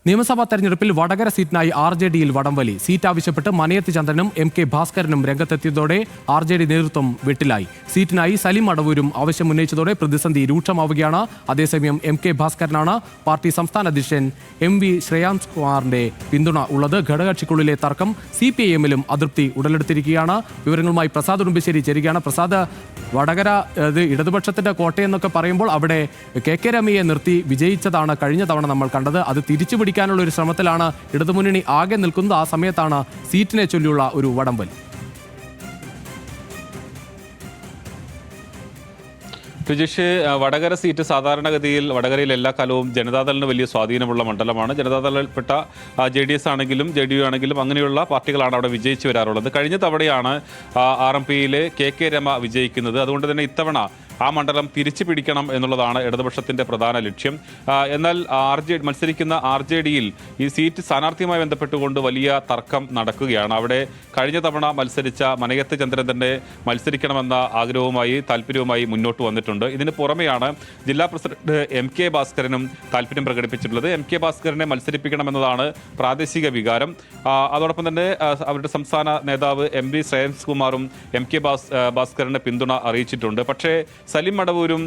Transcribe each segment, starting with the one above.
നിയമസഭാ തെരഞ്ഞെടുപ്പിൽ വടകര സീറ്റിനായി RJDയിൽ വടംവലി. സീറ്റ് ആവശ്യപ്പെട്ട് മനയത്ത് ചന്ദ്രനും MK ഭാസ്കരനും രംഗത്തെത്തിയതോടെ RJD നേതൃത്വം വെട്ടിലായി. സീറ്റിനായി സലിം അടവൂരും ആവശ്യമുന്നയിച്ചതോടെ പ്രതിസന്ധി രൂക്ഷമാവുകയാണ്. അതേസമയം MK ഭാസ്കരനാണ് പാർട്ടി സംസ്ഥാന അധ്യക്ഷൻ MV ശ്രേയാംസ് കുമാറിന്റെ പിന്തുണ ഉള്ളത്. ഘടകകക്ഷിക്കുള്ളിലെ തർക്കം CPIM-ലും അതൃപ്തി ഉടലെടുത്തിരിക്കുകയാണ്. വിവരങ്ങളുമായി പ്രസാദ് ഉടുമ്പശ്ശേരി ചേരുകയാണ്. പ്രസാദ്, വടകര ഇടതുപക്ഷത്തിന്റെ കോട്ടയെന്നൊക്കെ പറയുമ്പോൾ അവിടെ KK രമയെ നിർത്തി വിജയിച്ചതാണ് കഴിഞ്ഞ തവണ നമ്മൾ കണ്ടത്. അത് തിരിച്ചു പിടിക്കാനുള്ള ഒരു ശ്രമത്തിലാണ് ഇടതുമുന്നണി ആകെ നിൽക്കുന്നത്. ആ സമയത്താണ് സീറ്റിനെ ചൊല്ലിയുള്ള ഒരു വടംവലി. രജീഷ്, വടകര സീറ്റ് സാധാരണഗതിയിൽ വടകരയിൽ എല്ലാ കാലവും ജനതാദളിന് വലിയ സ്വാധീനമുള്ള മണ്ഡലമാണ്. ജനതാദളിൽപ്പെട്ട JDS ആണെങ്കിലും JDU ആണെങ്കിലും അങ്ങനെയുള്ള പാർട്ടികളാണ് അവിടെ വിജയിച്ചു വരാറുള്ളത്. കഴിഞ്ഞ തവണയാണ് RMPയിലെ KK രമ വിജയിക്കുന്നത്. അതുകൊണ്ട് തന്നെ ഇത്തവണ ആ മണ്ഡലം തിരിച്ചു പിടിക്കണം എന്നുള്ളതാണ് ഇടതുപക്ഷത്തിന്റെ പ്രധാന ലക്ഷ്യം. എന്നാൽ മത്സരിക്കുന്ന RJDയിൽ ഈ സീറ്റ് സ്ഥാനാർത്ഥിയുമായി ബന്ധപ്പെട്ടുകൊണ്ട് വലിയ തർക്കം നടക്കുകയാണ്. അവിടെ കഴിഞ്ഞ തവണ മത്സരിച്ച മനയത്ത് ചന്ദ്രൻ തന്നെ മത്സരിക്കണമെന്ന ആഗ്രഹവുമായി താല്പര്യവുമായി മുന്നോട്ട് വന്നിട്ടുണ്ട്. ഇതിന് പുറമെയാണ് ജില്ലാ പ്രസിഡന്റ് MK ഭാസ്കരനും താല്പര്യം പ്രകടിപ്പിച്ചിട്ടുള്ളത്. MK ഭാസ്കരനെ മത്സരിപ്പിക്കണമെന്നതാണ് പ്രാദേശിക വികാരം. അതോടൊപ്പം തന്നെ അവരുടെ സംസ്ഥാന നേതാവ് MV ശ്രേയാംസ് കുമാറും MK ഭാസ്കരന് പിന്തുണ അറിയിച്ചിട്ടുണ്ട്. പക്ഷേ സലിം അടവൂരും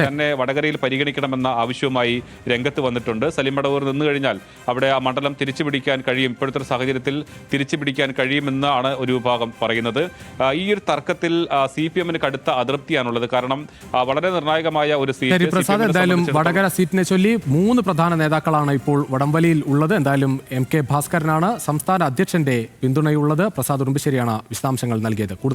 തന്നെ വടകരയിൽ പരിഗണിക്കണമെന്ന ആവശ്യവുമായി രംഗത്ത് വന്നിട്ടുണ്ട്. സലിം അടവൂർ നിന്നു കഴിഞ്ഞാൽ അവിടെ ആ മണ്ഡലം തിരിച്ചു പിടിക്കാൻ കഴിയും, ഇപ്പോഴത്തെ സാഹചര്യത്തിൽ തിരിച്ചു പിടിക്കാൻ കഴിയുമെന്നാണ് ഒരു വിഭാഗം പറയുന്നത്. ഈ ഒരു തർക്കത്തിൽ CPM-ന് കടുത്ത അതൃപ്തിയാണുള്ളത്. കാരണം വളരെ നിർണായകമായ ഒരു സീറ്റ്. പ്രസാദ്, എന്തായാലും വടകര സീറ്റിനെ ചൊല്ലി 3 പ്രധാന നേതാക്കളാണ് ഇപ്പോൾ വടംവലിയിൽ ഉള്ളത്. എന്തായാലും MK ഭാസ്കരനാണ് സംസ്ഥാന അധ്യക്ഷന്റെ പിന്തുണയുള്ളത്. പ്രസാദ് ഉടുമ്പശ്ശേരിയാണ് വിശദാംശങ്ങൾ നൽകിയത്.